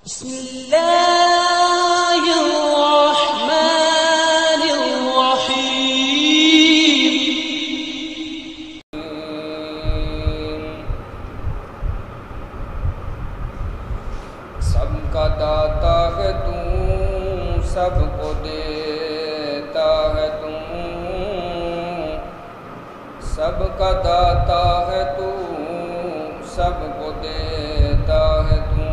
بسم الله الرحمن الرحيم سب کا داتا ہے تو سب کو دیتا ہے تو سب کا داتا ہے تو سب کو دیتا ہے تو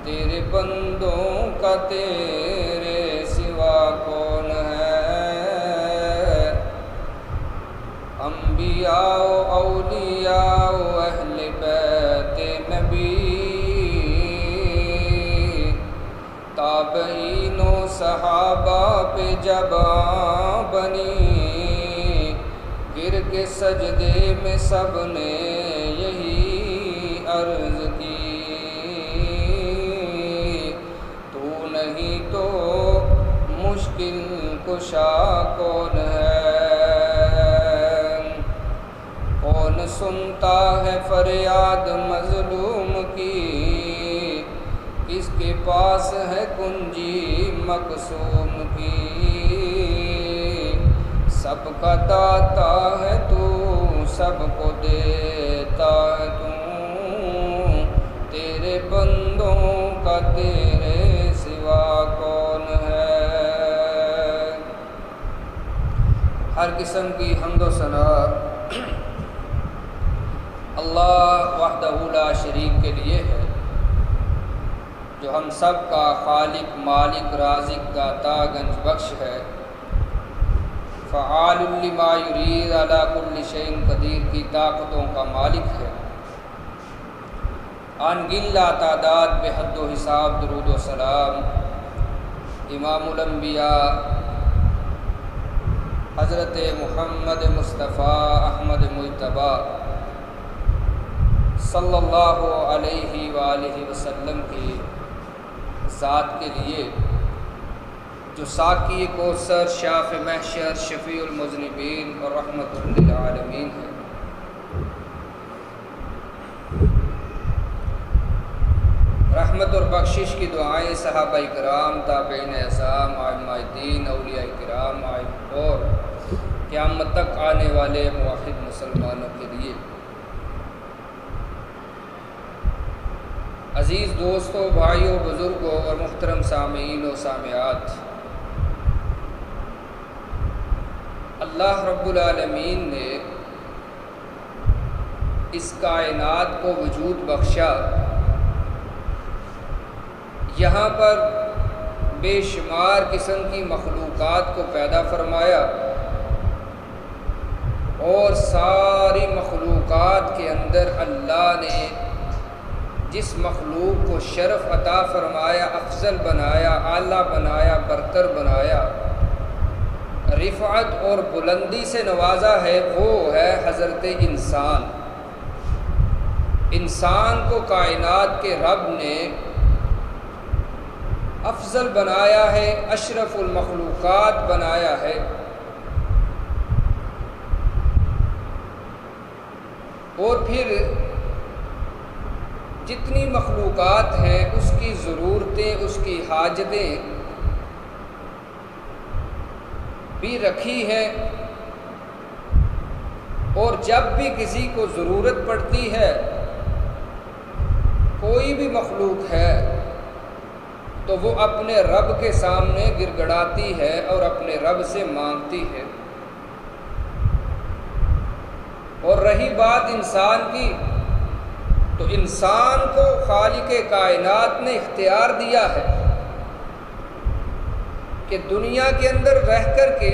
تیرے بندوں کا تیرے سوا کون ہے؟ انبیاء و اولیاء و اہل بیت نبی، تابعین و صحابہ پہ جب بنی، گر کے سجدے میں سب نے یہی عرض کی، نہیں تو مشکل کشا کون ہے؟ کون سنتا ہے فریاد مظلوم کی؟ کس کے پاس ہے کنجی مقصوم کی؟ سب کا داتا ہے تو سب کو دیتا ہے تو تیرے بندوں کا تیرے کون ہے؟ ہر قسم کی حمد و ثنا اللہ وحدہ لا شریک کے لیے ہے، جو ہم سب کا خالق، مالک، رازق، داتا، گنج بخش ہے، فعال لما یرید، علی کل شیء قدیر کی طاقتوں کا مالک ہے، ان گلا تعداد بے حد و حساب درود و سلام امام الانبیاء حضرت محمد مصطفیٰ احمد مجتبیٰ صلی اللہ علیہ وآلہ وسلم کی ذات کے لیے، جو ساقی کوثر، شاف محشر، شفیع المذنبین اور رحمت للعالمین ہے۔ رحمت اور بخشش کی دعائیں صحابہ کرام، تابعین اعظام، ائمہ دین، اولیاء کرام اور قیامت تک آنے والے موحد مسلمانوں کے لیے۔ عزیز دوستوں، بھائیوں، بزرگوں اور محترم سامعین و سامعات، اللہ رب العالمین نے اس کائنات کو وجود بخشا، یہاں پر بے شمار قسم کی مخلوقات کو پیدا فرمایا، اور ساری مخلوقات کے اندر اللہ نے جس مخلوق کو شرف عطا فرمایا، افضل بنایا، اعلیٰ بنایا، برتر بنایا، رفعت اور بلندی سے نوازا ہے، وہ ہے حضرت انسان۔ انسان کو کائنات کے رب نے افضل بنایا ہے، اشرف المخلوقات بنایا ہے، اور پھر جتنی مخلوقات ہیں اس کی ضرورتیں، اس کی حاجتیں بھی رکھی ہیں، اور جب بھی کسی کو ضرورت پڑتی ہے، کوئی بھی مخلوق ہے، تو وہ اپنے رب کے سامنے گر گڑاتی ہے اور اپنے رب سے مانگتی ہے۔ اور رہی بات انسان کی، تو انسان کو خالق کائنات نے اختیار دیا ہے کہ دنیا کے اندر رہ کر کے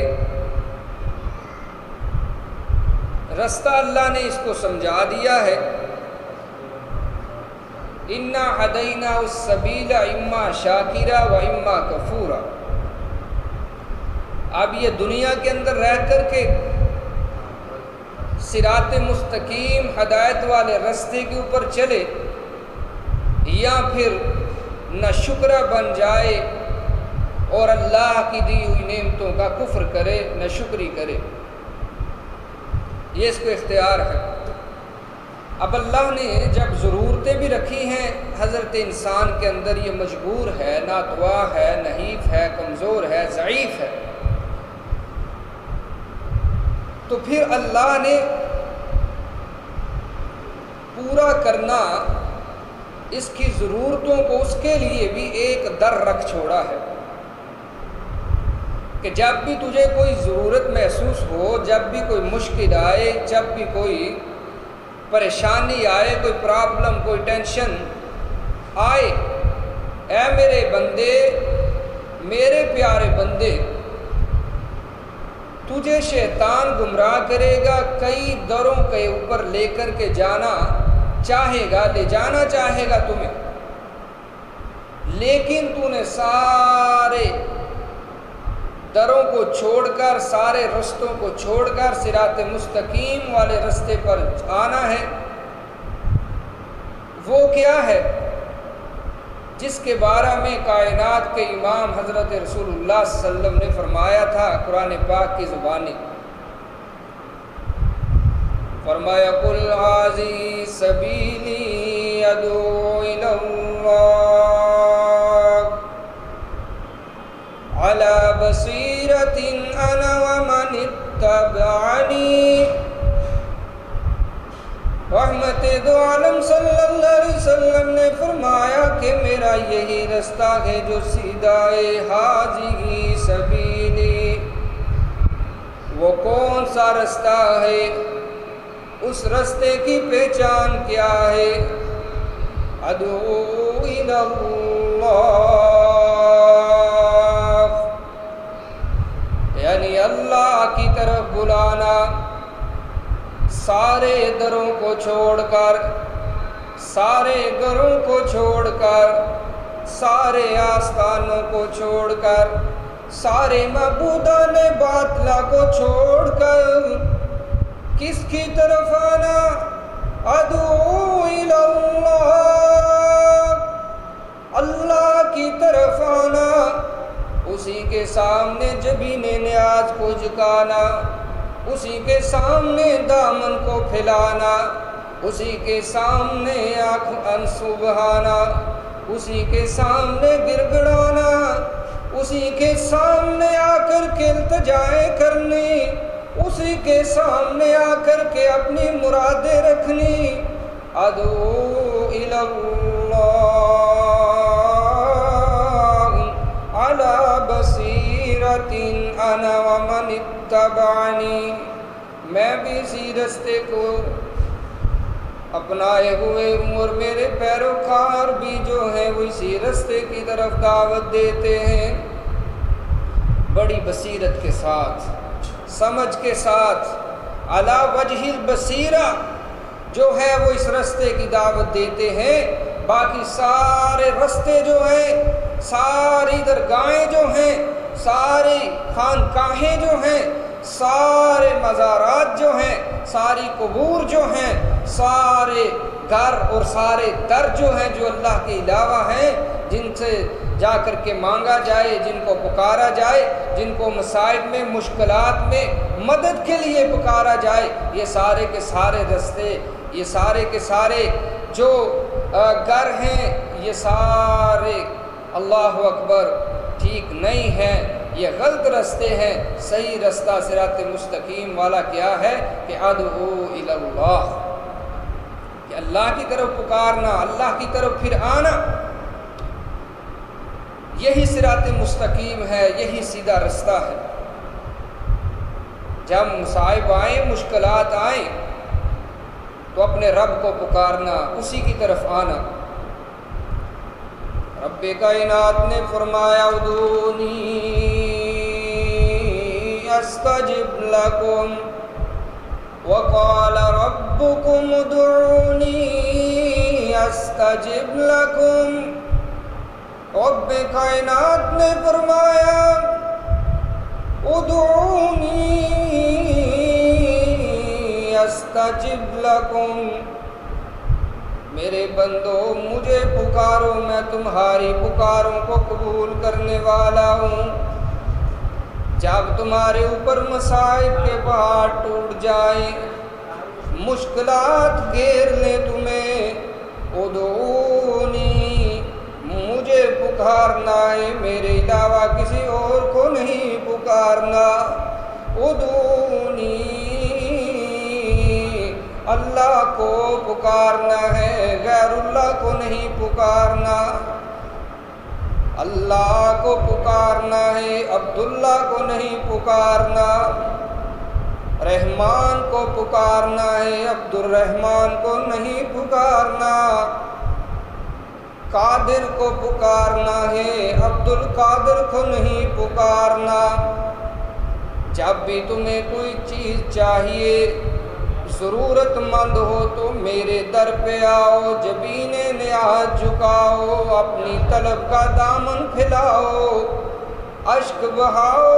رستہ اللہ نے اس کو سمجھا دیا ہے، اِنَّا هَدَيْنَاهُ السَّبِيلَ اِمَّا شَاكِرًا وَإِمَّا كَفُورًا۔ اب یہ دنیا کے اندر رہ کر کے صراط مستقیم ہدایت والے راستے کے اوپر چلے، یا پھر نہ شکرہ بن جائے اور اللہ کی دی ہوئی نعمتوں کا کفر کرے، نہ شکری کرے، یہ اس کو اختیار ہے۔ اب اللہ نے جب ضرورتیں بھی رکھی ہیں حضرت انسان کے اندر، یہ مجبور ہے، ناتوا ہے، نحیف ہے، کمزور ہے، ضعیف ہے، تو پھر اللہ نے پورا کرنا اس کی ضرورتوں کو اس کے لیے بھی ایک در رکھ چھوڑا ہے کہ جب بھی تجھے کوئی ضرورت محسوس ہو، جب بھی کوئی مشکل آئے، جب بھی کوئی پریشانی آئے، کوئی پرابلم، کوئی ٹینشن آئے، اے میرے بندے، میرے پیارے بندے، تجھے شیطان گمراہ کرے گا، کئی دروں کے اوپر لے کر کے جانا چاہے گا، لے جانا چاہے گا تمہیں، لیکن تو نے سارے دروں کو چھوڑ کر، سارے رستوں کو چھوڑ کر صراط مستقیم والے رستے پر آنا ہے۔ وہ کیا ہے جس کے بارے میں کائنات کے امام حضرت رسول اللہ صلی اللہ علیہ وسلم نے فرمایا تھا قرآن پاک کی زبانی، فرمایا قُلْ هَٰذِهِ سَبِيلِي أَدْعُو إِلَى اللَّهِ عَلَىٰ بَصِيرَةٍ أَنَا وَمَنِ اتَّبَعَنِي۔ رحمت دو عالم صلی اللہ علیہ وسلم نے فرمایا کہ میرا یہی رستہ ہے جو سیدھا ہے، ہاذِهِ سبیلی۔ وہ کون سا رستہ ہے؟ اس رستے کی پہچان کیا ہے؟ ادعو الی اللہ، یعنی اللہ کی طرف بلانا، سارے دروں کو چھوڑ کر، سارے گھروں کو چھوڑ کر، سارے آستانوں کو چھوڑ کر، سارے معبودان باطلا کو چھوڑ کر کس کی طرف آنا؟ ادعو الی اللہ، اللہ کی طرف آنا، اسی کے سامنے جبین نیاز کو جھکانا، اسی کے سامنے دامن کو پھیلانا، اسی کے سامنے آنکھ آنسو بہانا، اسی کے سامنے گر گڑانا، اسی کے سامنے آ کر کے التجائیں کرنی، اسی کے سامنے آ کر کے اپنی مرادیں رکھنی۔ ادعو الی اللہ علی بصیرۃ انا ومن اتبعنی، میں بھی اسی رستے کو اپنائے ہوئے ہوں اور میرے پیروکار بھی جو ہیں وہ اسی رستے کی طرف دعوت دیتے ہیں، بڑی بصیرت کے ساتھ، سمجھ کے ساتھ، علی وجہ البصیرہ جو ہے وہ اس رستے کی دعوت دیتے ہیں۔ باقی سارے رستے جو ہیں، ساری درگاہیں جو ہیں، ساری خانقاہیں جو ہیں، سارے مزارات جو ہیں، ساری قبور جو ہیں، سارے گھر اور سارے در جو ہیں جو اللہ کے علاوہ ہیں، جن سے جا کر کے مانگا جائے، جن کو پکارا جائے، جن کو مصائب میں، مشکلات میں مدد کے لیے پکارا جائے، یہ سارے کے سارے رستے، یہ سارے کے سارے جو گھر ہیں، یہ سارے اللہ اکبر ٹھیک نہیں ہیں، یہ غلط رستے ہیں۔ صحیح رستہ صراط مستقیم والا کیا ہے کہ ادعو الی اللہ، کہ اللہ کی طرف پکارنا، اللہ کی طرف پھر آنا، یہی صراط مستقیم ہے، یہی سیدھا رستہ ہے۔ جب مصائب آئیں، مشکلات آئیں تو اپنے رب کو پکارنا، اسی کی طرف آنا۔ رب کائنات نے فرمایا ادعونی استجب لکم، وقال ربکم ادعونی استجب لکم۔ رب کائنات نے فرمایا ادعونی استجب لکم، میرے بندو مجھے پکارو، میں تمہاری پکاروں کو قبول کرنے والا ہوں۔ جب تمہارے اوپر مصائب کے پہاڑ ٹوٹ جائیں، مشکلات گھیر لیں تمہیں، ادعونی مجھے پکارنا ہے، میرے علاوہ کسی اور کو نہیں پکارنا، ادعونی اللہ کو پکارنا ہے، غیر اللہ کو نہیں پکارنا، اللہ کو پکارنا ہے، عبداللہ کو نہیں پکارنا، رحمان کو پکارنا ہے، عبد الرحمن کو نہیں پکارنا، قادر کو پکارنا ہے، عبد القادر کو نہیں پکارنا۔ جب بھی تمہیں کوئی چیز چاہیے، ضرورت مند ہو تو میرے در پہ آؤ، جبین نیاز جھکاؤ، اپنی طلب کا دامن پھیلاؤ، اشک بہاؤ،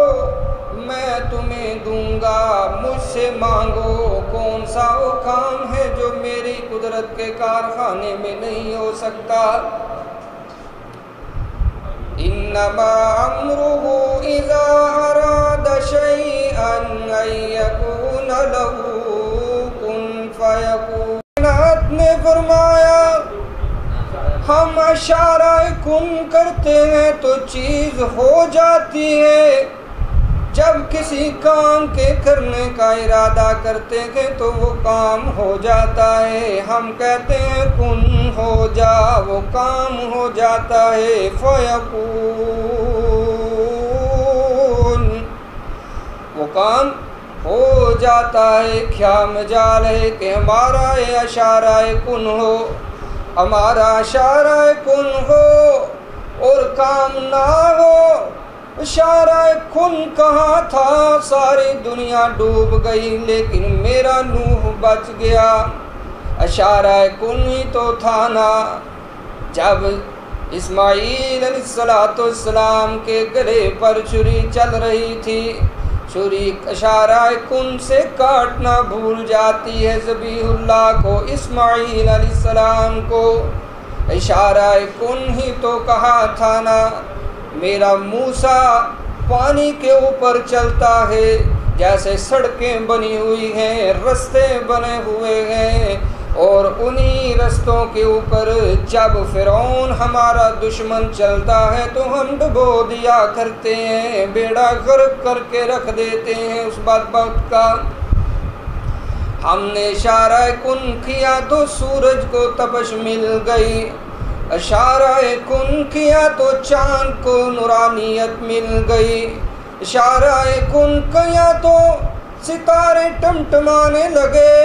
میں تمہیں دوں گا، مجھ سے مانگو۔ کون سا وہ کام ہے جو میری قدرت کے کارخانے میں نہیں ہو سکتا؟ انما امرہ اذا اراد شیئا ان یکون لہ کن فیکون۔ کائنات نے فرمایا ہم اشارہ کن کرتے ہیں تو چیز ہو جاتی ہے، جب کسی کام کے کرنے کا ارادہ کرتے ہیں تو وہ کام ہو جاتا ہے، ہم کہتے ہیں کن ہو جا، وہ کام ہو جاتا ہے، فیکون، وہ کام ہو جاتا ہے۔ کیا مجال ہے کہ ہمارا یہ اشارہ کن ہو، ہمارا اشارہ کن ہو اور کام نہ ہو۔ اشارہ کن کہاں تھا؟ ساری دنیا ڈوب گئی لیکن میرا نوح بچ گیا۔ اشارہ کن ہی تو تھا نا، جب اسماعیل علیہ السلام کے گلے پر چھری چل رہی تھی، چھری اشارہ کن سے کاٹنا بھول جاتی ہے ذبیح اللہ کو، اسماعیل علیہ السلام کو۔ اشارہ کن ہی تو کہا تھا نا، میرا موسیٰ پانی کے اوپر چلتا ہے، جیسے سڑکیں بنی ہوئی ہیں، رستے بنے ہوئے ہیں، اور انہی رستوں کے اوپر جب فرعون ہمارا دشمن چلتا ہے تو ہم ڈبو دیا کرتے ہیں، بیڑا غرق کر کے رکھ دیتے ہیں اس بدبخت کا۔ ہم نے اشارہ کن کیا تو سورج کو تپش مل گئی، اشارہ کن کیا تو چاند کو نورانیت مل گئی، اشارہ کن کیا تو ستارے ٹمٹمانے لگے،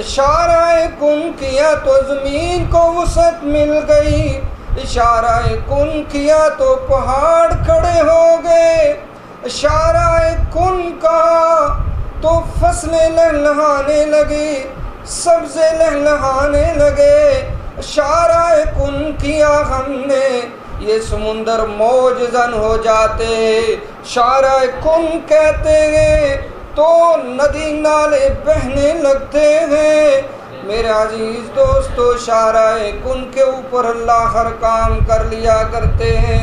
اشارہ کن کیا تو زمین کو وسعت مل گئی، اشارہ کن کیا تو پہاڑ کھڑے ہو گئے، اشارہ کن کہا تو فصلیں لہلہانے لگی، سبزے لہلہانے لگے، اشارہ کن کیا ہم نے، یہ سمندر موج زن ہو جاتے ہیں، اشارہ کن کہتے ہیں تو ندی نالے بہنے لگتے ہیں۔ میرے عزیز دوستو، اشارہ کن کے اوپر اللہ ہر کام کر لیا کرتے ہیں۔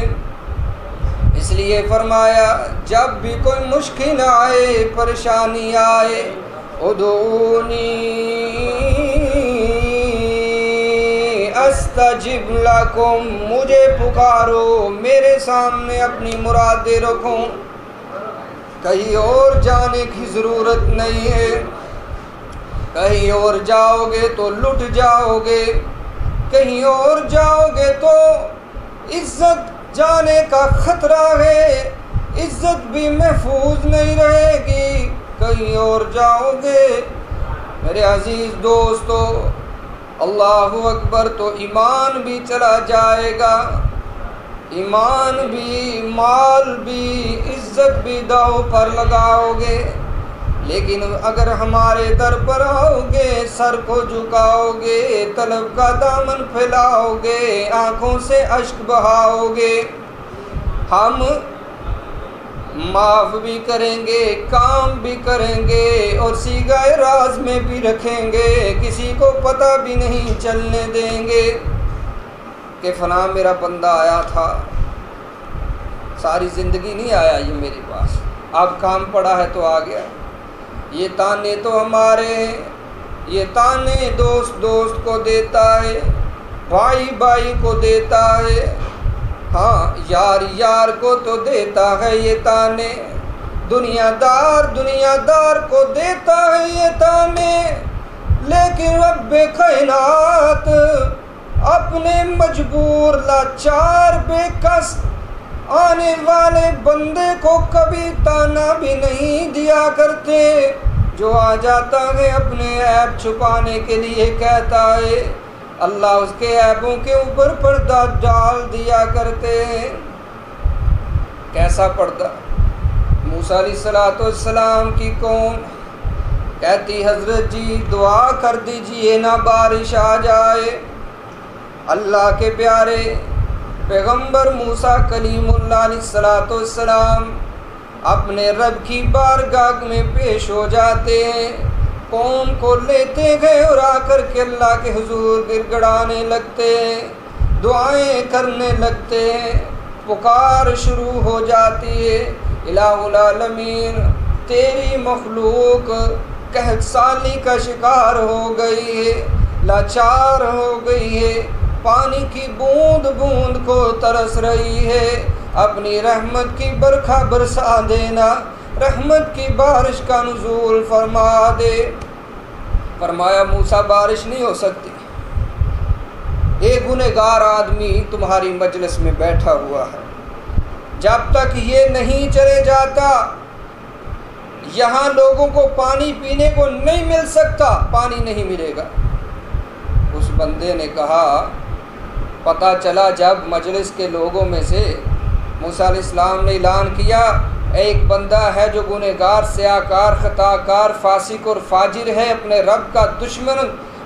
اس لیے فرمایا جب بھی کوئی مشکل آئے، پریشانی آئے، ادعونی استجب لکم، مجھے پکارو، میرے سامنے اپنی مرادیں رکھو، کہیں اور جانے کی ضرورت نہیں ہے، کہیں اور جاؤ گے تو لٹ جاؤ گے، کہیں اور جاؤ گے تو عزت جانے کا خطرہ ہے، عزت بھی محفوظ نہیں رہے گی، کہیں اور جاؤ گے۔ میرے عزیز دوستو، اللہ اکبر تو ایمان بھی چلا جائے گا، ایمان بھی، مال بھی، عزت بھی داؤ پر لگاؤ گے، لیکن اگر ہمارے در پر آؤ گے، سر کو جھکاؤ گے، طلب کا دامن پھیلاؤ گے، آنکھوں سے اشک بہاؤ گے، ہم معاف بھی کریں گے، کام بھی کریں گے، اور سیغہ راز میں بھی رکھیں گے، کسی کو پتہ بھی نہیں چلنے دیں گے کہ فلاں میرا بندہ آیا تھا، ساری زندگی نہیں آیا یہ میرے پاس، اب کام پڑا ہے تو آ گیا۔ یہ تانے تو ہمارے ہیں، یہ تانے دوست دوست کو دیتا ہے، بھائی بھائی کو دیتا ہے، ہاں یار یار کو تو دیتا ہے یہ تانے، دنیا دار کو دیتا ہے یہ تانے، لیکن رب کائنات اپنے مجبور لاچار بے کس آنے والے بندے کو کبھی تانا بھی نہیں دیا کرتے۔ جو آ جاتا ہے اپنے عیب چھپانے کے لیے کہتا ہے، اللہ اس کے عیبوں کے اوپر پردہ ڈال دیا کرتے ہیں۔ کیسا پردہ؟ موسیٰ علیہ السلام کی قوم کہتی، حضرت جی دعا کر دیجئے نا بارش آ جائے۔ اللہ کے پیارے پیغمبر موسیٰ کلیم اللہ علیہ السلام اپنے رب کی بارگاہ میں پیش ہو جاتے ہیں، قوم کو لیتے گئے اور آ کر کے اللہ کے حضور گر گڑانے لگتے ہیں، دعائیں کرنے لگتے ہیں، پکار شروع ہو جاتی ہے، الہ العالمین تیری مخلوق قحط سالی کا شکار ہو گئی ہے، لاچار ہو گئی ہے، پانی کی بوند بوند کو ترس رہی ہے، اپنی رحمت کی برکھا برسا دینا، رحمت کی بارش کا نزول فرما دے۔ فرمایا موسیٰ بارش نہیں ہو سکتی، ایک گنہگار آدمی تمہاری مجلس میں بیٹھا ہوا ہے، جب تک یہ نہیں چلے جاتا یہاں لوگوں کو پانی پینے کو نہیں مل سکتا، پانی نہیں ملے گا۔ اس بندے نے کہا، پتہ چلا جب مجلس کے لوگوں میں سے موسیٰ علیہ السلام نے اعلان کیا، ایک بندہ ہے جو گنہگار سیاکار خطا کار فاسق اور فاجر ہے، اپنے رب کا دشمن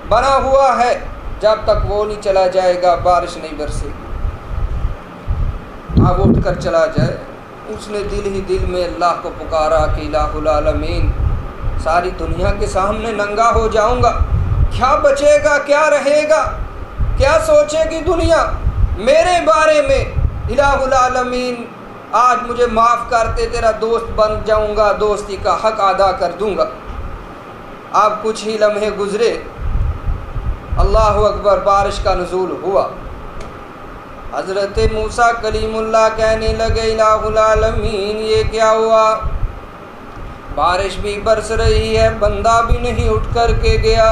بنا ہوا ہے، جب تک وہ نہیں چلا جائے گا بارش نہیں برسے گی۔ اب اٹھ کر چلا جائے۔ اس نے دل ہی دل میں اللہ کو پکارا کہ الہ العالمین ساری دنیا کے سامنے ننگا ہو جاؤں گا، کیا بچے گا، کیا رہے گا، کیا سوچے گی دنیا میرے بارے میں؟ الہ العالمین آج مجھے معاف کرتے، تیرا دوست بن جاؤں گا، دوستی کا حق ادا کر دوں گا۔ اب کچھ ہی لمحے گزرے، اللہ اکبر، بارش کا نزول ہوا۔ حضرت موسیٰ کلیم اللہ کہنے لگے، الہ العالمین یہ کیا ہوا؟ بارش بھی برس رہی ہے، بندہ بھی نہیں اٹھ کر کے گیا۔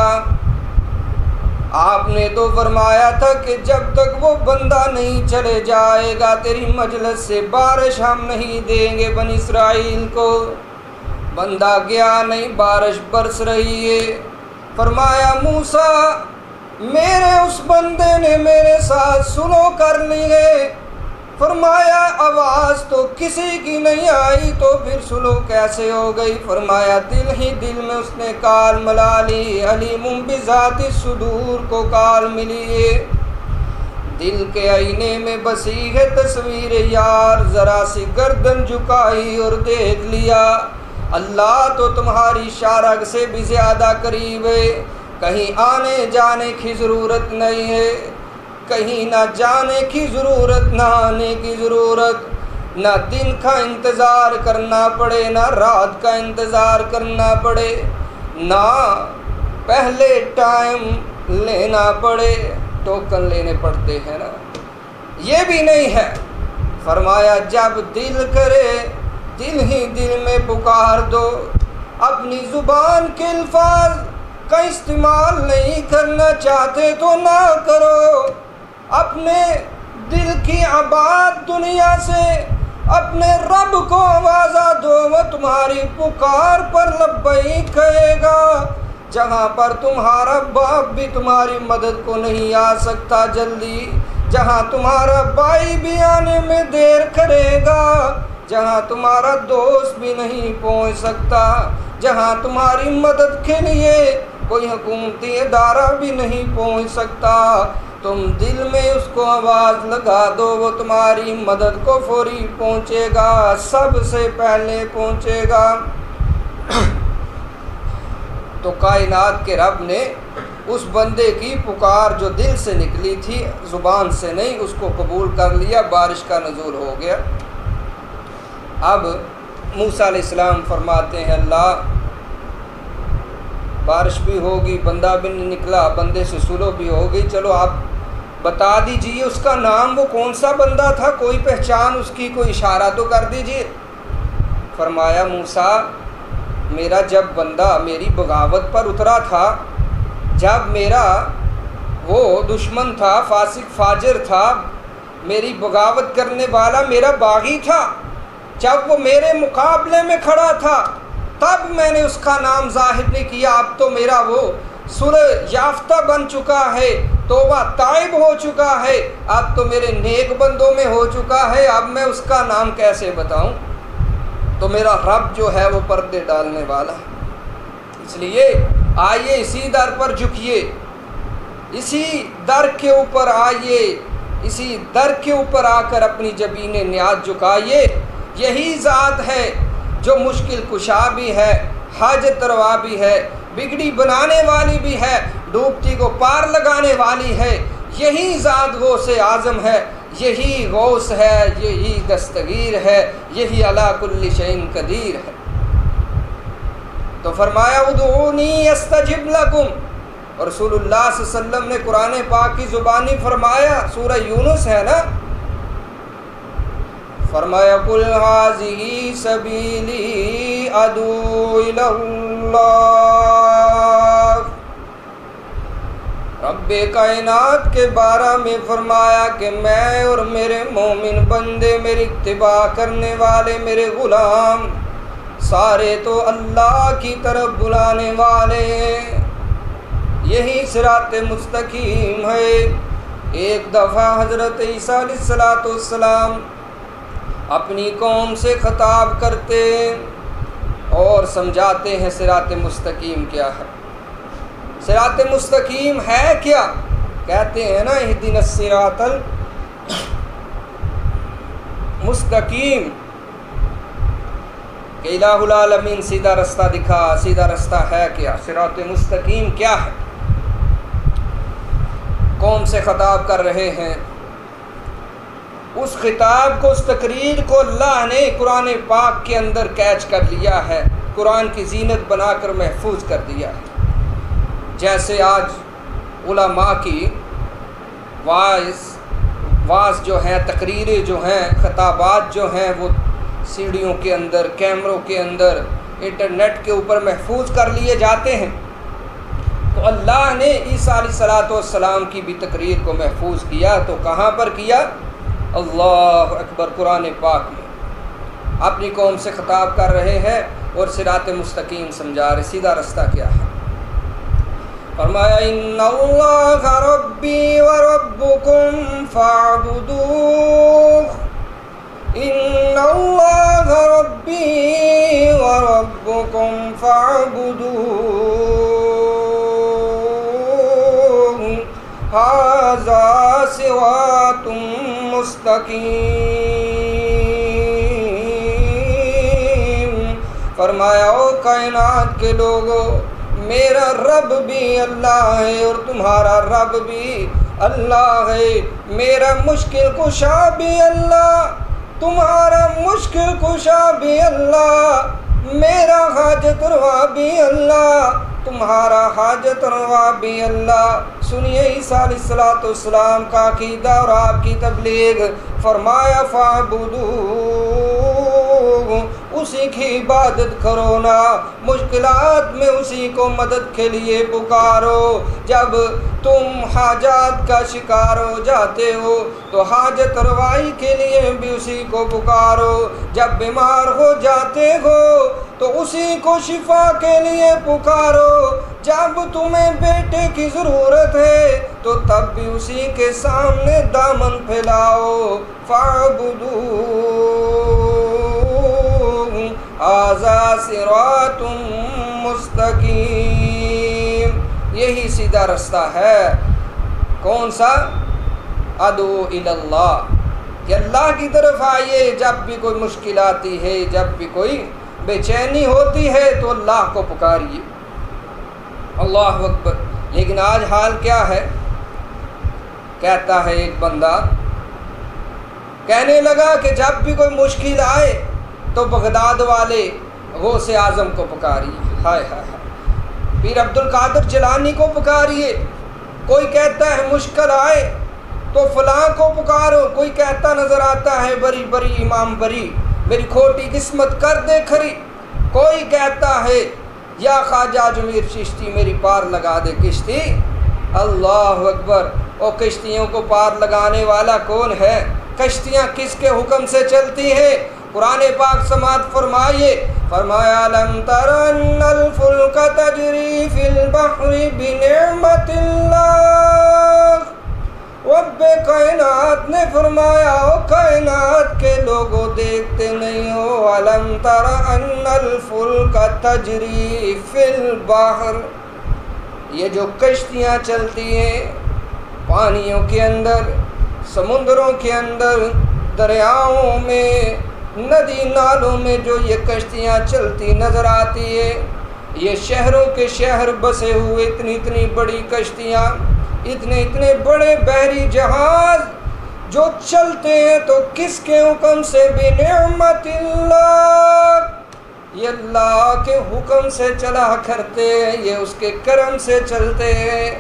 آپ نے تو فرمایا تھا کہ جب تک وہ بندہ نہیں چلے جائے گا تیری مجلس سے بارش ہم نہیں دیں گے بنی اسرائیل کو۔ بندہ گیا نہیں، بارش برس رہی ہے۔ فرمایا موسیٰ میرے اس بندے نے میرے ساتھ سلو کر لی ہے۔ فرمایا آواز تو کسی کی نہیں آئی تو پھر سلو کیسے ہو گئی؟ فرمایا دل ہی دل میں اس نے کال ملا لی، علیم بذات الصدور کو کال ملی ہے۔ دل کے آئینے میں بسی ہے تصویر یار، ذرا سی گردن جھکائی اور دیکھ لیا، اللہ تو تمہاری شارگ سے بھی زیادہ قریب ہے، کہیں آنے جانے کی ضرورت نہیں ہے، کہیں نہ جانے کی ضرورت نہ آنے کی ضرورت، نہ دن کا انتظار کرنا پڑے نہ رات کا انتظار کرنا پڑے، نہ پہلے ٹائم لینا پڑے، ٹوکن لینے پڑتے ہیں نا، یہ بھی نہیں ہے۔ فرمایا جب دل کرے دل ہی دل میں پکار دو، اپنی زبان کے الفاظ کا استعمال نہیں کرنا چاہتے تو نہ کرو، اپنے دل کی آباد دنیا سے اپنے رب کو آوازہ دو، وہ تمہاری پکار پر لبیک کہے گا۔ جہاں پر تمہارا باپ بھی تمہاری مدد کو نہیں آ سکتا جلدی، جہاں تمہارا بھائی بھی آنے میں دیر کرے گا، جہاں تمہارا دوست بھی نہیں پہنچ سکتا، جہاں تمہاری مدد کے لیے کوئی حکومتی ادارہ بھی نہیں پہنچ سکتا، تم دل میں اس کو آواز لگا دو، وہ تمہاری مدد کو فوری پہنچے گا، سب سے پہلے پہنچے گا۔ تو کائنات کے رب نے اس بندے کی پکار جو دل سے نکلی تھی، زبان سے نہیں، اس کو قبول کر لیا، بارش کا نزول ہو گیا۔ اب موسیٰ علیہ السلام فرماتے ہیں، اللہ بارش بھی ہوگی، بندہ بھی نہیں نکلا، بندے سے سلو بھی ہو گئی، چلو آپ بتا دیجئے اس کا نام وہ کون سا بندہ تھا، کوئی پہچان اس کی، کوئی اشارہ تو کر دیجئے۔ فرمایا موسیٰ میرا جب بندہ میری بغاوت پر اترا تھا، جب میرا وہ دشمن تھا، فاسق فاجر تھا، میری بغاوت کرنے والا میرا باغی تھا، جب وہ میرے مقابلے میں کھڑا تھا تب میں نے اس کا نام ظاہر نہیں کیا۔ اب تو میرا وہ صلح یافتہ بن چکا ہے، توبہ تائب ہو چکا ہے، اب تو میرے نیک بندوں میں ہو چکا ہے، اب میں اس کا نام کیسے بتاؤں؟ تو میرا رب جو ہے وہ پردے ڈالنے والا ہے۔ اس لیے آئیے اسی در پر جھکیے، اسی در کے اوپر آئیے، اسی در کے اوپر آ کر اپنی جبین نیاز جھکائیے۔ یہی ذات ہے جو مشکل کشا بھی ہے، حاجت روا بھی ہے، بگڑی بنانے والی بھی ہے، ڈوبتی کو پار لگانے والی ہے۔ یہی ذات غوث اعظم ہے، یہی غوث ہے، یہی دستگیر ہے، یہی علی کل شیء قدیر ہے۔ تو فرمایا ادعونی استجب لکم، اور رسول اللہ صلی اللہ علیہ وسلم نے قرآن پاک کی زبانی فرمایا، سورہ یونس ہے نا، فرمایا قل ھذہ سبیلی ادعو الی اللہ۔ رب کائنات کے بارے میں فرمایا کہ میں اور میرے مومن بندے، میری اتباع کرنے والے میرے غلام سارے تو اللہ کی طرف بلانے والے ہیں، یہی صراط مستقیم ہے۔ ایک دفعہ حضرت عیسیٰ علیہ السلام اپنی قوم سے خطاب کرتے اور سمجھاتے ہیں صراط مستقیم کیا ہے۔ صراط مستقیم ہے کیا؟ کہتے ہیں نا اہدنا الصراط المستقیم، کہ الہ العالمین سیدھا رستہ دکھا، سیدھا رستہ ہے کیا؟ صراط مستقیم کیا ہے؟ قوم سے خطاب کر رہے ہیں۔ اس خطاب کو، اس تقریر کو اللہ نے قرآن پاک کے اندر کیچ کر لیا ہے، قرآن کی زینت بنا کر محفوظ کر دیا ہے۔ جیسے آج علماء کی واعظ جو ہیں، تقریریں جو ہیں، خطابات جو ہیں، وہ سیڑھیوں کے اندر، کیمروں کے اندر، انٹرنیٹ کے اوپر محفوظ کر لیے جاتے ہیں۔ تو اللہ نے عیسیٰ علیہ السلام کی بھی تقریر کو محفوظ کیا، تو کہاں پر کیا؟ اللہ اکبر، قرآن پاک میں اپنی قوم سے خطاب کر رہے ہیں اور صراط مستقیم سمجھا رہے، سیدھا رستہ کیا ہے۔ فرمایا ان اللہ ربی و ربکم فاعبدوہ، ان اللہ ربی و ربکم فاعبدوہ، ھذا صراط مستقیم۔ فرمایا او کائنات کے لوگوں، میرا رب بھی اللہ ہے اور تمہارا رب بھی اللہ ہے، میرا مشکل کشا بھی اللہ، تمہارا مشکل کشا بھی اللہ، میرا حاجت روا بھی اللہ، تمہارا حاجت روا بھی اللہ۔ سنیے عیسیٰ علیہ السلام کا عقیدہ اور آپ کی تبلیغ۔ فرمایا فاعبدوہ، اسی کی عبادت کرو نا، مشکلات میں اسی کو مدد کے لیے پکارو۔ جب تم حاجات کا شکار ہو جاتے ہو تو حاجت روائی کے لیے بھی اسی کو پکارو، جب بیمار ہو جاتے ہو تو اسی کو شفا کے لیے پکارو، جب تمہیں بیٹے کی ضرورت ہے تو تب بھی اسی کے سامنے دامن پھیلاؤ۔ فاعبدوہ ھذا صراط مستقیم، یہی سیدھا رستہ ہے۔ کون سا؟ ادعو الی اللہ، کہ اللہ کی طرف آئیے، جب بھی کوئی مشکل آتی ہے، جب بھی کوئی بے چینی ہوتی ہے تو اللہ کو پکاریے۔ اللہ اکبر۔ لیکن آج حال کیا ہے؟ کہتا ہے ایک بندہ، کہنے لگا کہ جب بھی کوئی مشکل آئے تو بغداد والے غوث اعظم کو پکاریے۔ ہائے ہائے ہائے، پیر عبد القادر جیلانی کو پکاریے، کوئی کہتا ہے مشکل آئے تو فلاں کو پکارو، کوئی کہتا نظر آتا ہے بری بری امام بری، میری کھوٹی قسمت کر دے کھری، کوئی کہتا ہے یا خواجہ اجمیر چشتی میری پار لگا دے کشتی۔ اللہ اکبر! او کشتیوں کو پار لگانے والا کون ہے؟ کشتیاں کس کے حکم سے چلتی ہیں؟ قرآن پاک سماعت فرمائیے، فرمایا لم تر ان الفلک تجری فی البحر بنعمت اللہ۔ رب کائنات نے فرمایا او کائنات کے لوگوں دیکھتے نہیں ہو، الم تر ان الفلک تجری فی البحر، یہ جو کشتیاں چلتی ہیں پانیوں کے اندر، سمندروں کے اندر، دریاؤں میں، ندی نالوں میں جو یہ کشتیاں چلتی نظر آتی ہے، یہ شہروں کے شہر بسے ہوئے اتنی اتنی بڑی کشتیاں، اتنے اتنے بڑے بحری جہاز جو چلتے ہیں تو کس کے حکم سے؟ بنعمت اللہ، یہ اللہ کے حکم سے چلا کرتے ہیں، یہ اس کے کرم سے چلتے ہیں،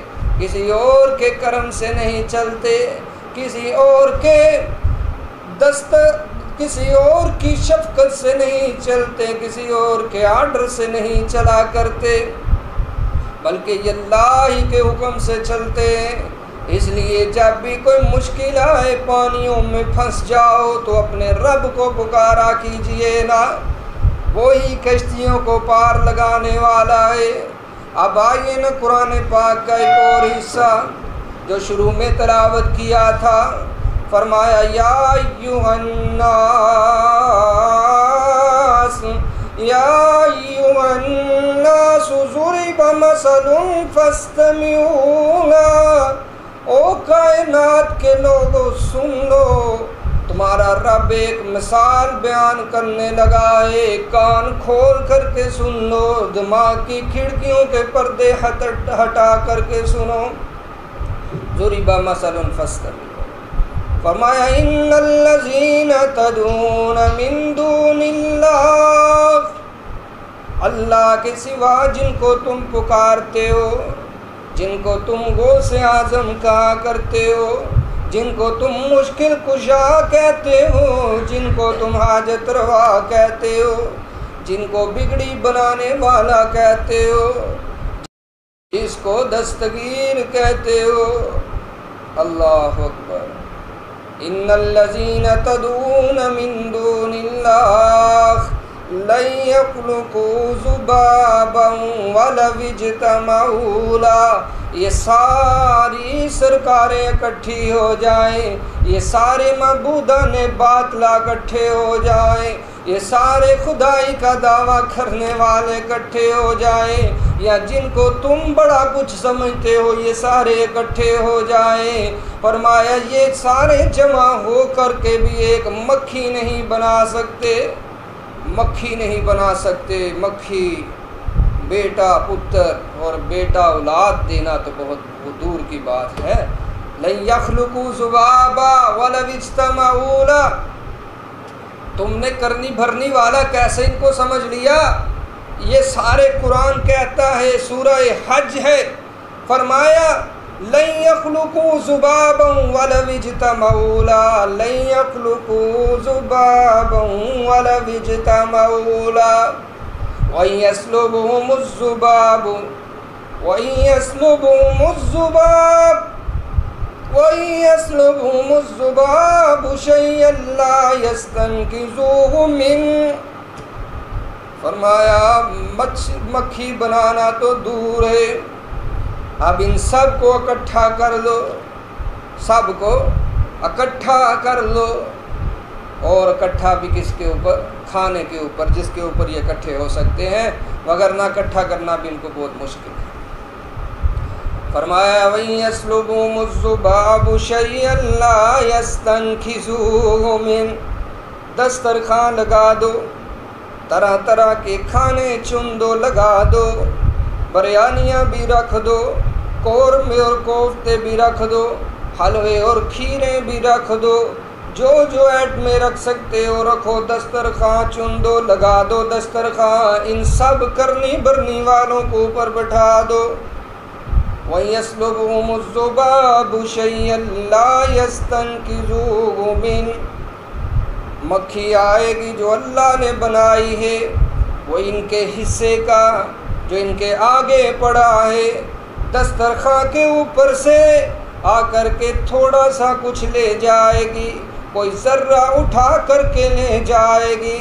کسی اور کے کرم سے نہیں چلتے، کسی اور کے کسی اور کی شفقت سے نہیں چلتے، کسی اور کے آرڈر سے نہیں چلا کرتے، بلکہ یہ اللہ ہی کے حکم سے چلتے ہیں۔ اس لیے جب بھی کوئی مشکل آئے، پانیوں میں پھنس جاؤ تو اپنے رب کو پکارا کیجئے نا، وہی کشتیوں کو پار لگانے والا ہے۔ اب آئیے نا قرآن پاک کا ایک اور حصہ جو شروع میں تلاوت کیا تھا، فرمایا یا ایھا الناس ضرب مثل فاستمعوا له، او کائنات کے لوگوں سن لو، تمہارا رب ایک مثال بیان کرنے لگا ہے، کان کھول کر کے سن لو، دماغ کی کھڑکیوں کے پردے ہٹا کر کے سنو۔ ضرب مثل فاستمعوا، فرمایا ان الذین تدعون من دون اللہ، اللہ کے سوا جن کو تم پکارتے ہو، جن کو تم غوث اعظم کہا کرتے ہو، جن کو تم مشکل کشا کہتے ہو، جن کو تم حاجت روا کہتے ہو، جن کو بگڑی بنانے والا کہتے ہو، جس کو دستگیر کہتے ہو، اللہ اکبر! ان الذین تدعون من دون اللہ لن يخلقوا ذبابا ولو اجتمعوا له، یہ ساری سرکاریں اکٹھی ہو جائیں، یہ سارے معبودان باطلا اکٹھے ہو جائیں، یہ سارے خدائی کا دعویٰ کرنے والے اکٹھے ہو جائیں، یا جن کو تم بڑا کچھ سمجھتے ہو یہ سارے اکٹھے ہو جائیں، فرمایا یہ سارے جمع ہو کر کے بھی ایک مکھی نہیں بنا سکتے، مکھی نہیں بنا سکتے۔ مکھی بیٹا پتر اور بیٹا اولاد دینا تو بہت دور کی بات ہے۔ لن یخلقوا ذبابا ولو اجتمعوا له، تم نے کرنی بھرنی والا کیسے ان کو سمجھ لیا؟ یہ سارے قرآن کہتا ہے، سورہ حج ہے، فرمایا لن یخلقوا ذبابا ولو اجتمعوا له، لن یخلقوا ذبابا ولو اجتمعوا له، وَإِن يَسْلُبْهُمُ الذُّبَابُ وَإِن يَسْلُبْهُمُ الذُّبَابُ شَيْئًا لَّا يَسْتَنقِذُوهُ مِنْهُ، فرمایا مکھی بنانا تو دور ہے، اب ان سب کو اکٹھا کر لو، سب کو اکٹھا کر لو، اور اکٹھا بھی کس کے اوپر؟ کھانے کے اوپر، جس کے اوپر یہ اکٹھے ہو سکتے ہیں، مگر نہ اکٹھا کرنا بھی ان کو بہت مشکل ہے۔ فرمایا وَإِن يَسْلُبْهُمُ الذُّبَابُ شَيْئًا لَّا يَسْتَنقِذُوهُ مِنْهُ، دسترخوان لگا دو، طرح طرح کے کھانے چن دو، لگا دو، بریانیاں بھی رکھ دو، قورمے اور کوفتے بھی رکھ دو، حلوے اور کھیریں بھی رکھ دو، جو ایٹ میں رکھ سکتے ہو رکھو، دسترخوان چن دو، لگا دو دسترخوان، ان سب کرنی بھرنی والوں کو اوپر بٹھا دو۔ وَيَسْلُبُهُمُ الذُّبَابُ شَيْئًا لَا يَسْتَنْقِذُوهُ مِنْهُ، مکھی آئے گی جو اللہ نے بنائی ہے وہ ان کے حصے کا جو ان کے آگے پڑا ہے، دسترخوان کے اوپر سے آ کر کے تھوڑا سا کچھ لے جائے گی، کوئی ذرہ اٹھا کر کے لے جائے گی۔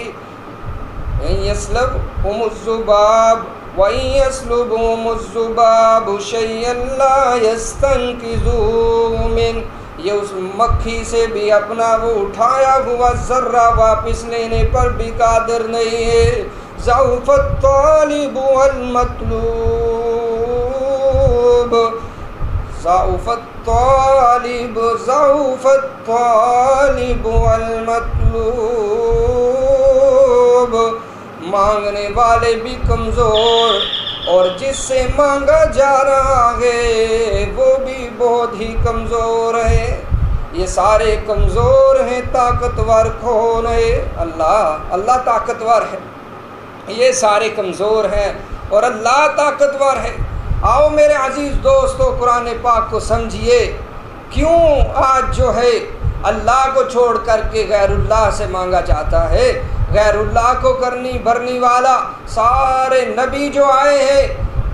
يَسْلُبُهُمُ الذُّبَابُ وَإِن يَسْلُبْهُمُ الذُّبَابُ شَيْئًا لَا يَسْتَنْقِذُوهُ مِنْهُ، یہ اس مکھی سے بھی اپنا وہ اٹھایا ہوا ذرہ واپس لینے پر بھی قادر نہیں ہے۔ ضعف الطالب والمطلوب، ضعف الطالب والمطلوب، مانگنے والے بھی کمزور اور جس سے مانگا جا رہا ہے وہ بھی بہت ہی کمزور ہے۔ یہ سارے کمزور ہیں، طاقتور کون ہے؟ اللہ طاقتور ہے، یہ سارے کمزور ہیں اور اللہ طاقتور ہے۔ آؤ میرے عزیز دوستو، قرآن پاک کو سمجھیے، کیوں آج جو ہے اللہ کو چھوڑ کر کے غیر اللہ سے مانگا جاتا ہے؟ غیر اللہ کو کرنی بھرنی والا سارے نبی جو آئے ہیں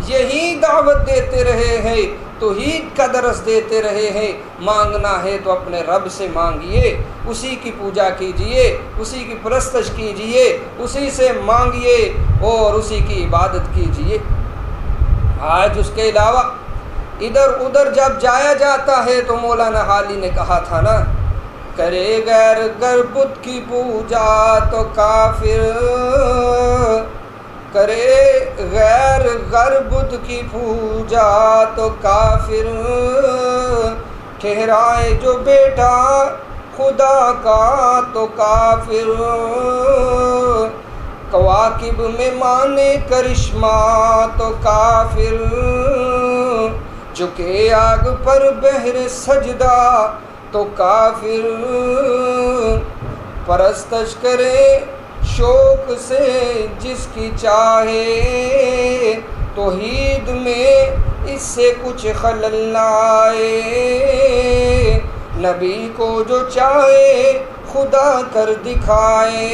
یہی دعوت دیتے رہے ہیں، توحید کا درس دیتے رہے ہیں۔ مانگنا ہے تو اپنے رب سے مانگیے، اسی کی پوجا کیجئے، اسی کی پرستش کیجئے، اسی سے مانگیے اور اسی کی عبادت کیجئے۔ آج اس کے علاوہ ادھر ادھر جب جایا جاتا ہے تو مولانا حالی نے کہا تھا نا، کرے غیر بت کی پوجا تو کافر، کرے غیر بت کی پوجا تو کافر، ٹھہرائے جو بیٹا خدا کا تو کافر، کواکب میں مانے کرشمہ تو کافر، جھکے آگ پر بہر سجدہ تو کافر، پرستش کرے شوق سے جس کی چاہے، توحید میں اس سے کچھ خلل نہ آئے، نبی کو جو چاہے خدا کر دکھائے،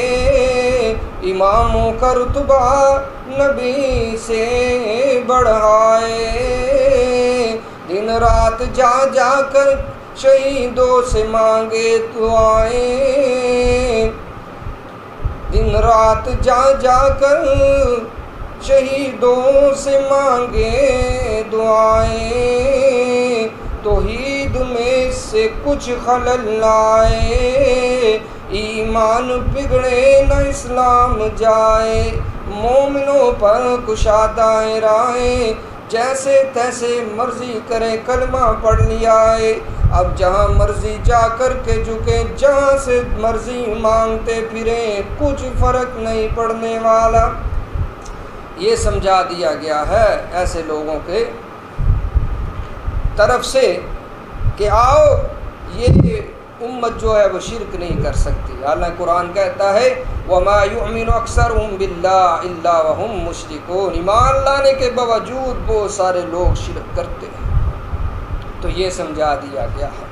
اماموں کا رتبہ نبی سے بڑھائے، دن رات جا جا کر شہیدوں سے مانگے دعائیں، دن رات جا جا کر شہیدوں سے مانگے دعائیں، توحید میں سے کچھ خلل لائے، ایمان بگڑے نہ اسلام جائے، مومنوں پر کشادہ راہیں، جیسے تیسے مرضی کرے کلمہ پڑھ لیا ہے، اب جہاں مرضی جا کر کے جھکے، جہاں سے مرضی مانگتے پھریں، کچھ فرق نہیں پڑنے والا۔ یہ سمجھا دیا گیا ہے ایسے لوگوں کے طرف سے کہ آؤ یہ امت جو ہے وہ شرک نہیں کر سکتی، حالانکہ قرآن کہتا ہے وَمَا يُؤْمِنُ أَكْثَرُهُم بِاللَّهِ إِلَّا وَهُم مُشْرِكُونَ، ایمان لانے کے باوجود بہت سارے لوگ شرک کرتے ہیں۔ تو یہ سمجھا دیا گیا ہے،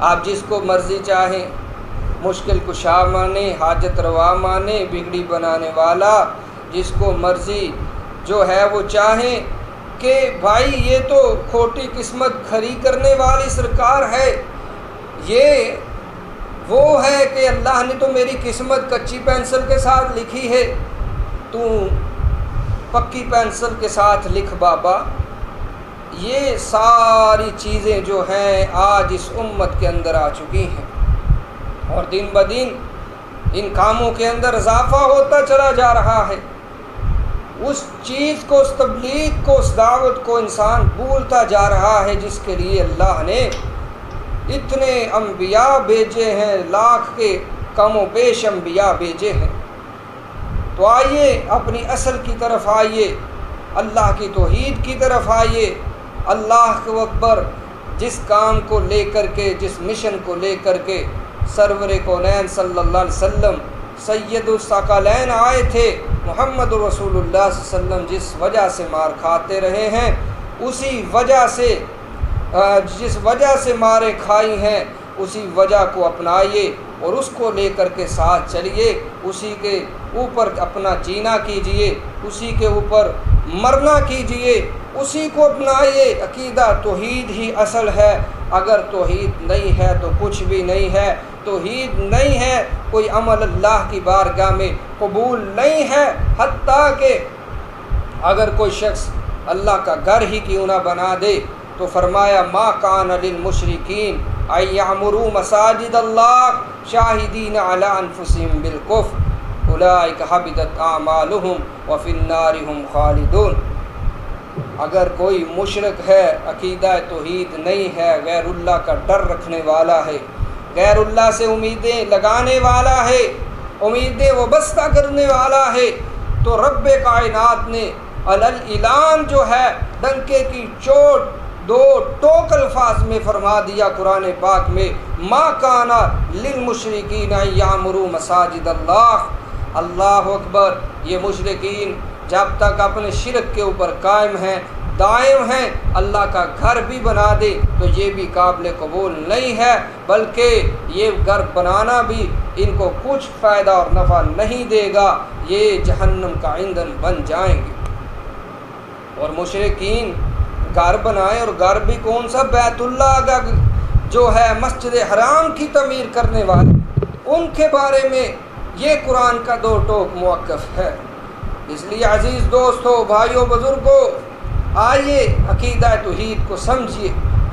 آپ جس کو مرضی چاہیں، مشکل کشا مانے، حاجت روا مانے، بگڑی بنانے والا، جس کو مرضی جو ہے وہ چاہیں کہ بھائی یہ تو کھوٹی قسمت کھری کرنے والی سرکار ہے، یہ وہ ہے کہ اللہ نے تو میری قسمت کچی پینسل کے ساتھ لکھی ہے، تو پکی پینسل کے ساتھ لکھ بابا۔ یہ ساری چیزیں جو ہیں آج اس امت کے اندر آ چکی ہیں اور دن بدن ان کاموں کے اندر اضافہ ہوتا چلا جا رہا ہے۔ اس چیز کو، اس تبلیغ کو، اس دعوت کو انسان بھولتا جا رہا ہے جس کے لیے اللہ نے اتنے انبیاء بھیجے ہیں، لاکھ کے کم و بیش انبیاء بھیجے ہیں۔ تو آئیے اپنی اصل کی طرف آئیے، اللہ کی توحید کی طرف آئیے، اللہ اکبر، جس کام کو لے کر کے، جس مشن کو لے کر کے سرور کونین صلی اللہ علیہ وسلم سید الثقلین آئے تھے، محمد رسول اللہ صلی اللہ علیہ وسلم جس وجہ سے مار کھاتے رہے ہیں، اسی وجہ سے جس وجہ سے مارے کھائی ہیں، اسی وجہ کو اپنائیے اور اس کو لے کر کے ساتھ چلیے، اسی کے اوپر اپنا جینا کیجئے، اسی کے اوپر مرنا کیجئے، اسی کو اپنائیے۔ عقیدہ توحید ہی اصل ہے، اگر توحید نہیں ہے تو کچھ بھی نہیں ہے، توحید نہیں ہے کوئی عمل اللہ کی بارگاہ میں قبول نہیں ہے، حتیٰ کہ اگر کوئی شخص اللہ کا گھر ہی کیوں نہ بنا دے تو فرمایا ما کان للمشرکین ان یعمروا مساجد اللہ شاہدین علی انفسہم بالکفر اولئک حبطت اعمالہم وفی النار ہم خالدون۔ اگر کوئی مشرک ہے، عقیدہ توحید نہیں ہے، غیر اللہ کا ڈر رکھنے والا ہے، غیر اللہ سے امیدیں لگانے والا ہے، امیدیں وابستہ کرنے والا ہے، تو رب کائنات نے اعلان جو ہے ڈنکے کی چوٹ دو ٹوک الفاظ میں فرما دیا قرآن پاک میں، ما کان للمشرکین ان یعمروا مساجد اللہ۔ اللہ اکبر۔ یہ مشرکین جب تک اپنے شرک کے اوپر قائم ہیں، دائم ہیں، اللہ کا گھر بھی بنا دے تو یہ بھی قابل قبول نہیں ہے، بلکہ یہ گھر بنانا بھی ان کو کچھ فائدہ اور نفع نہیں دے گا، یہ جہنم کا ایندھن بن جائیں گے۔ اور مشرکین گھر بنائیں، اور گھر بھی کون سا؟ بیت اللہ کا جو ہے مسجد حرام کی تعمیر کرنے والے، ان کے بارے میں یہ قرآن کا دو ٹوک موقف ہے۔ اس لیے عزیز دوستو، بھائیوں، بزرگوں، آئیے عقیدہ توحید کو سمجھیے۔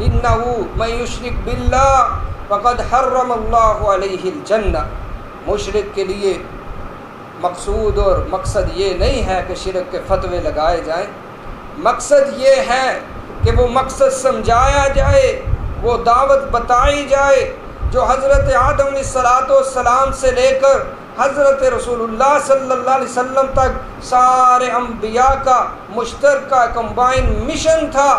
انہ من یشرک باللہ فقد حرم اللہ علیہ الجنہ۔ مشرک کے لیے مقصود اور مقصد یہ نہیں ہے کہ شرک کے فتوے لگائے جائیں، مقصد یہ ہے کہ وہ مقصد سمجھایا جائے، وہ دعوت بتائی جائے جو حضرت آدم علیہ السلام سے لے کر حضرت رسول اللہ صلی اللہ علیہ وسلم تک سارے انبیاء کا مشترکہ کمبائن مشن تھا،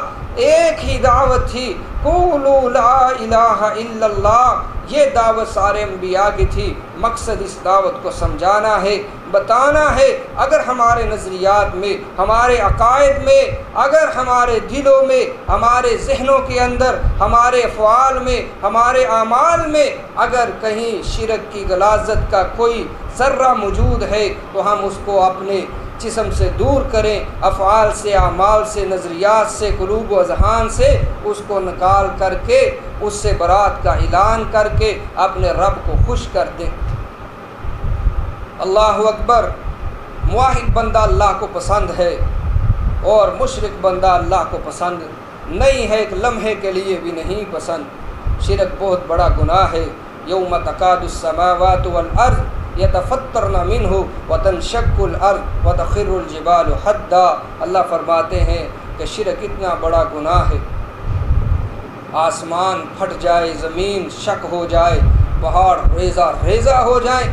ایک ہی دعوت تھی، قولوا لا الہ الا اللہ۔ یہ دعوت سارے انبیاء کی تھی، مقصد اس دعوت کو سمجھانا ہے، بتانا ہے۔ اگر ہمارے نظریات میں، ہمارے عقائد میں، اگر ہمارے دلوں میں، ہمارے ذہنوں کے اندر، ہمارے افعال میں، ہمارے اعمال میں اگر کہیں شرک کی غلاظت کا کوئی ذرہ موجود ہے تو ہم اس کو اپنے جسم سے دور کریں، افعال سے، اعمال سے، نظریات سے، قلوب و اذہان سے اس کو نکال کر کے اس سے برات کا اعلان کر کے اپنے رب کو خوش کر دیں۔ اللہ اکبر۔ موحد بندہ اللہ کو پسند ہے اور مشرک بندہ اللہ کو پسند نہیں ہے، ایک لمحے کے لیے بھی نہیں پسند۔ شرک بہت بڑا گناہ ہے۔ یوم تکاد السماوات والارض یتفطرن منہ وتنشق الارض وتخر الجبال حدا۔ اللہ فرماتے ہیں کہ شرک اتنا بڑا گناہ ہے، آسمان پھٹ جائے، زمین شک ہو جائے، پہاڑ ریزہ ریزہ ہو جائیں،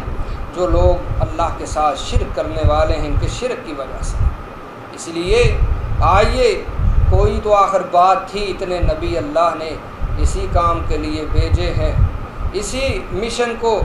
جو لوگ اللہ کے ساتھ شرک کرنے والے ہیں ان کے شرک کی وجہ سے۔ اس لیے آئیے، کوئی تو آخر بات تھی، اتنے نبی اللہ نے اسی کام کے لیے بھیجے ہیں، اسی مشن کو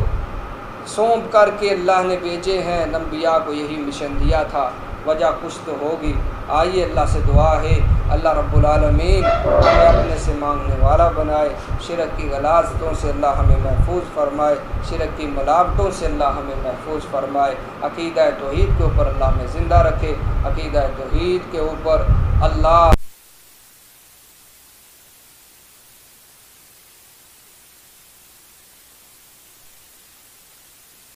سونپ کر کے اللہ نے بھیجے ہیں، انبیاء کو یہی مشن دیا تھا، وجہ کچھ تو ہوگی۔ آئیے اللہ سے دعا ہے اللہ رب العالمین ہمیں اپنے سے مانگنے والا بنائے، شرک کی غلاظتوں سے اللہ ہمیں محفوظ فرمائے، شرک کی ملاوٹوں سے اللہ ہمیں محفوظ فرمائے، عقیدہ توحید کے اوپر اللہ ہمیں زندہ رکھے، عقیدہ توحید کے اوپر اللہ